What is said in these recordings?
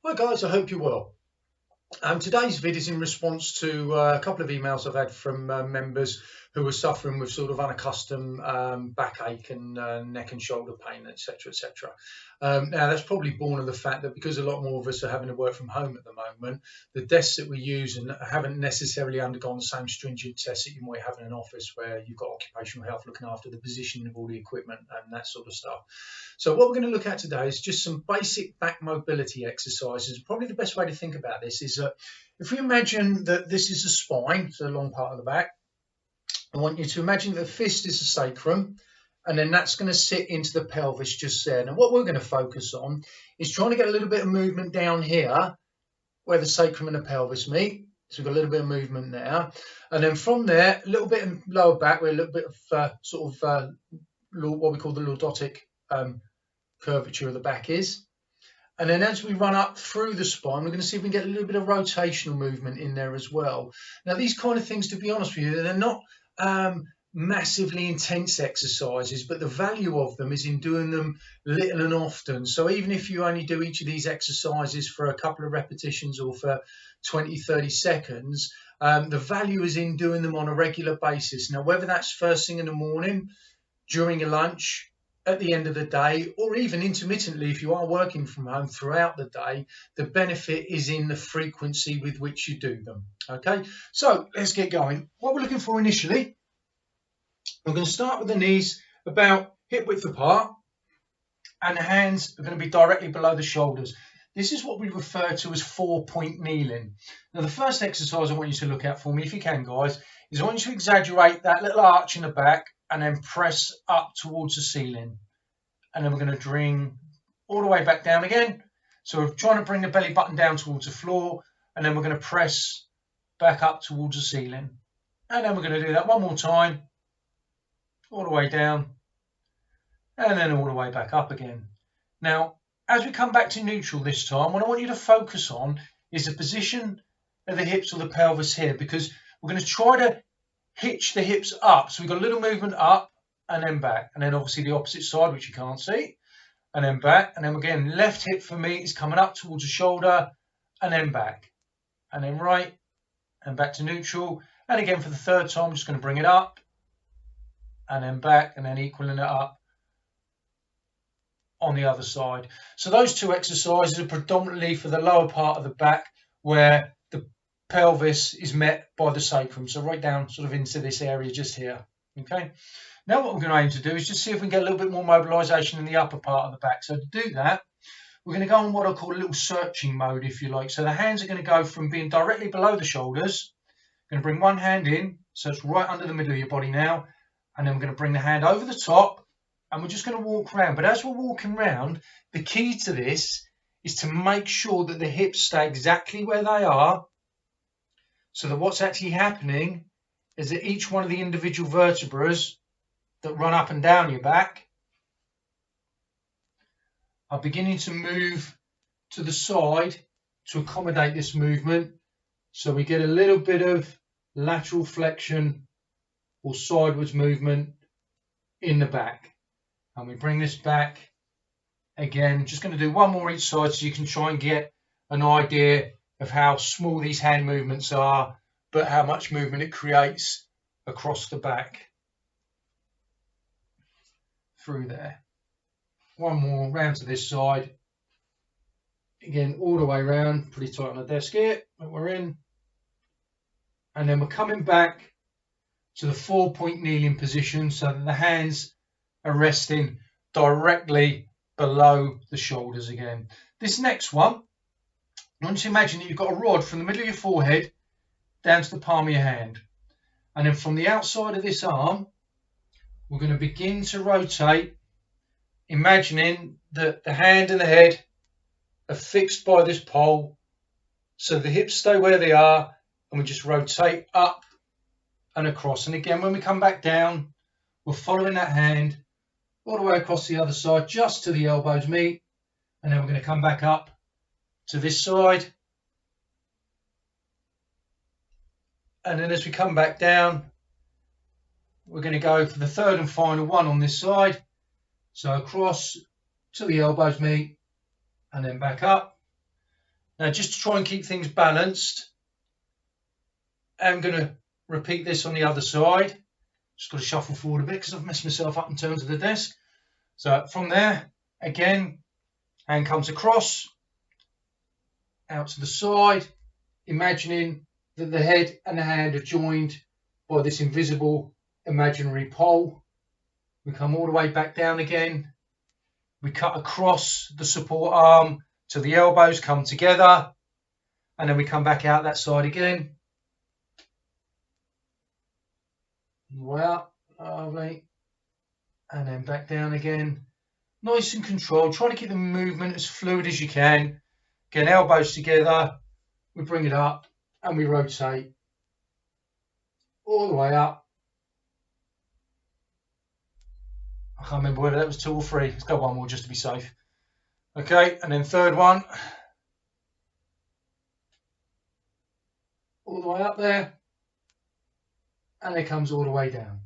Hi guys, I hope you're well. Today's vid is in response to a couple of emails I've had from members who are suffering with sort of unaccustomed backache and neck and shoulder pain, etc., etc. Now, that's probably born of the fact that because a lot more of us are having to work from home at the moment, the desks that we use and haven't necessarily undergone the same stringent tests that you might have in an office where you've got occupational health looking after the positioning of all the equipment and that sort of stuff. So what we're going to look at today is just some basic back mobility exercises. Probably the best way to think about this is if we imagine that this is the spine, so the long part of the back, I want you to imagine that the fist is the sacrum, and then that's going to sit into the pelvis just there. Now, what we're going to focus on is trying to get a little bit of movement down here where the sacrum and the pelvis meet. So we've got a little bit of movement there. And then from there, a little bit in lower back, where a little bit of what we call the lordotic curvature of the back is. And then as we run up through the spine, we're going to see if we can get a little bit of rotational movement in there as well. Now, these kind of things, to be honest with you, they're not massively intense exercises, but the value of them is in doing them little and often. So even if you only do each of these exercises for a couple of repetitions or for 20, 30 seconds, the value is in doing them on a regular basis. Now, whether that's first thing in the morning, during your lunch, at the end of the day, or even intermittently if you are working from home throughout the day, the benefit is in the frequency with which you do them. Okay, so let's get going. What we're looking for initially, we're going to start with the knees about hip width apart, and the hands are going to be directly below the shoulders. This is what we refer to as 4-point kneeling. Now, the first exercise I want you to look at for me, if you can, guys, is I want you to exaggerate that little arch in the back and then press up towards the ceiling. And then we're going to bring all the way back down again. So we're trying to bring the belly button down towards the floor, and then we're going to press back up towards the ceiling. And then we're going to do that one more time, all the way down, and then all the way back up again. Now, as we come back to neutral this time, what I want you to focus on is the position of the hips or the pelvis here, because we're going to try to hitch the hips up. So we've got a little movement up and then back, and then obviously the opposite side, which you can't see, and then back, and then again, left hip for me is coming up towards the shoulder, and then back, and then right, and back to neutral, and again for the third time, I'm just going to bring it up, and then back, and then equaling it up on the other side. So those two exercises are predominantly for the lower part of the back where the pelvis is met by the sacrum. So right down sort of into this area just here. Okay. Now what we're going to aim to do is just see if we can get a little bit more mobilization in the upper part of the back. So to do that, we're going to go on what I call a little searching mode, if you like. So the hands are going to go from being directly below the shoulders. I'm going to bring one hand in, so it's right under the middle of your body now. And then we're going to bring the hand over the top, and we're just going to walk around. But as we're walking around, the key to this is to make sure that the hips stay exactly where they are, so that what's actually happening is that each one of the individual vertebrae that run up and down your back are beginning to move to the side to accommodate this movement. So we get a little bit of lateral flexion or sideways movement in the back. And we bring this back again. Just going to do one more each side so you can try and get an idea of how small these hand movements are, but how much movement it creates across the back through there. One more round to this side. Again, all the way around, pretty tight on the desk here that we're in. And then we're coming back to the 4-point kneeling position so that the hands are resting directly below the shoulders again. This next one, I want you to imagine that you've got a rod from the middle of your forehead down to the palm of your hand. And then from the outside of this arm, we're going to begin to rotate, imagining that the hand and the head are fixed by this pole, so the hips stay where they are, and we just rotate up and across. And again, when we come back down, we're following that hand all the way across the other side, just to the elbows meet, and then we're going to come back up to this side. And then as we come back down, we're going to go for the third and final one on this side. So across to the elbows meet, and then back up. Now, just to try and keep things balanced, I'm going to repeat this on the other side. Just got to shuffle forward a bit because I've messed myself up in terms of the desk. So from there, again, hand comes across, out to the side, imagining that the head and the hand are joined by this invisible imaginary pole. We come all the way back down again. We cut across the support arm till the elbows come together, and then we come back out that side again. Way up, lovely, and then back down again. Nice and controlled, trying to keep the movement as fluid as you can. Again, elbows together, we bring it up and we rotate all the way up. I can't remember whether that was 2 or 3. Let's go one more just to be safe. Okay, and then third one. All the way up there. And it comes all the way down.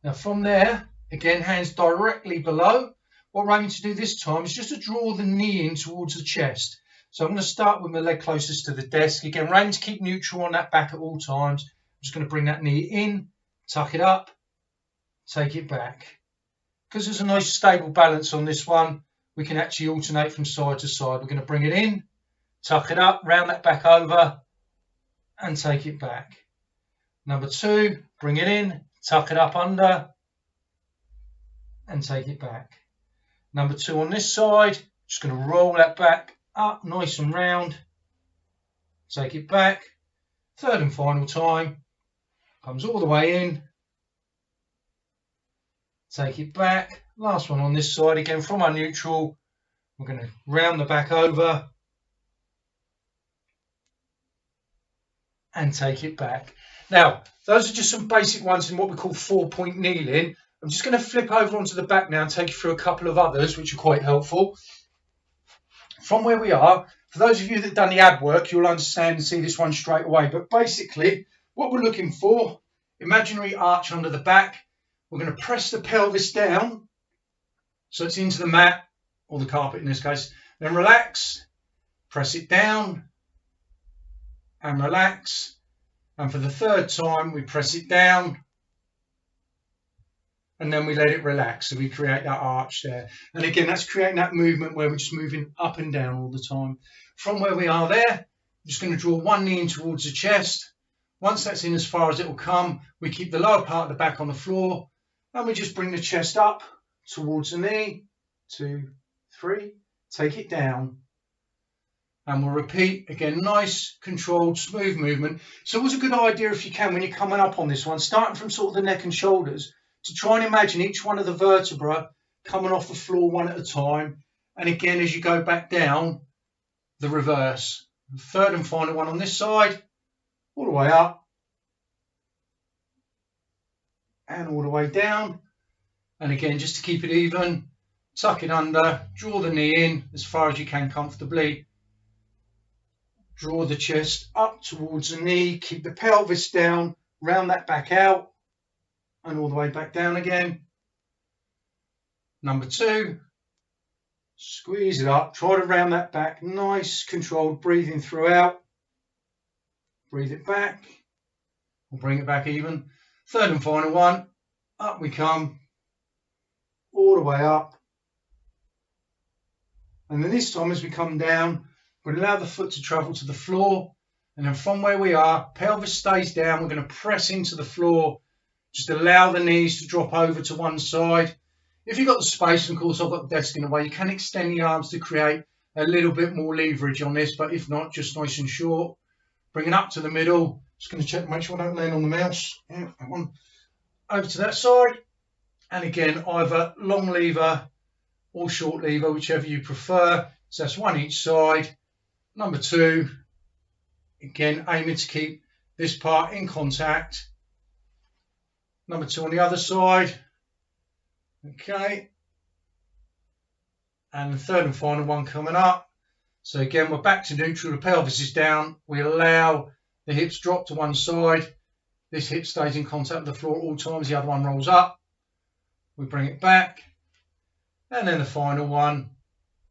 Now from there, again, hands directly below. What we're aiming to do this time is just to draw the knee in towards the chest. So I'm going to start with my leg closest to the desk. Again, we're aiming to keep neutral on that back at all times. I'm just going to bring that knee in, tuck it up, take it back. Because there's a nice stable balance on this one, we can actually alternate from side to side. We're going to bring it in, tuck it up, round that back over, and take it back. Number 2, bring it in, tuck it up under, and take it back. Number 2 on this side, just going to roll that back up nice and round, take it back. Third and final time, comes all the way in, take it back. Last one on this side, again from our neutral, we're going to round the back over and take it back. Now, those are just some basic ones in what we call 4-point kneeling. I'm just going to flip over onto the back now and take you through a couple of others which are quite helpful. From where we are, for those of you that have done the ab work, you'll understand and see this one straight away. But basically, what we're looking for, imaginary arch under the back. We're going to press the pelvis down, so it's into the mat, or the carpet in this case. Then relax, press it down, and relax. And for the third time, we press it down, and then we let it relax. So we create that arch there. And again, that's creating that movement where we're just moving up and down all the time. From where we are there, I'm just going to draw one knee in towards the chest. Once that's in as far as it will come, we keep the lower part of the back on the floor, and we just bring the chest up towards the knee. 2, 3, take it down. And we'll repeat, again, nice, controlled, smooth movement. So it's a good idea if you can, when you're coming up on this one, starting from sort of the neck and shoulders, to try and imagine each one of the vertebrae coming off the floor one at a time. And again, as you go back down, the reverse. The third and final one on this side, all the way up. And all the way down. And again, just to keep it even, tuck it under, draw the knee in as far as you can comfortably. Draw the chest up towards the knee, keep the pelvis down, round that back out, and all the way back down again. Number 2, squeeze it up, try to round that back, nice, controlled breathing throughout. Breathe it back, we'll bring it back even. Third and final one, up we come, all the way up. And then this time as we come down, we'll allow the foot to travel to the floor, and then from where we are, pelvis stays down, we're going to press into the floor, just allow the knees to drop over to one side. If you've got the space, and of course I've got the desk in the way, you can extend the arms to create a little bit more leverage on this, but if not, just nice and short. Bring it up to the middle, just going to check, make sure I don't land on the mouse. Yeah, that one. Over to that side, and again, either long lever or short lever, whichever you prefer. So that's one each side. Number 2, again, aiming to keep this part in contact. Number 2 on the other side. Okay. And the third and final one coming up. So again, we're back to neutral. The pelvis is down. We allow the hips drop to one side. This hip stays in contact with the floor at all times. The other one rolls up. We bring it back. And then the final one.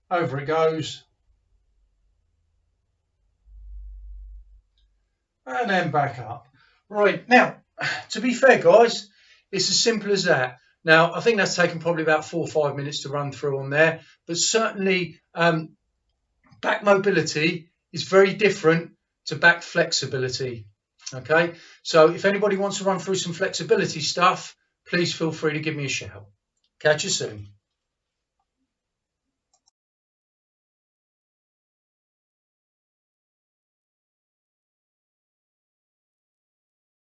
Over it goes. and then back up. Right, now, to be fair, guys, it's as simple as that. Now, I think that's taken probably about 4 or 5 minutes to run through on there, but certainly back mobility is very different to back flexibility. Okay, so if anybody wants to run through some flexibility stuff, please feel free to give me a shout. Catch you soon.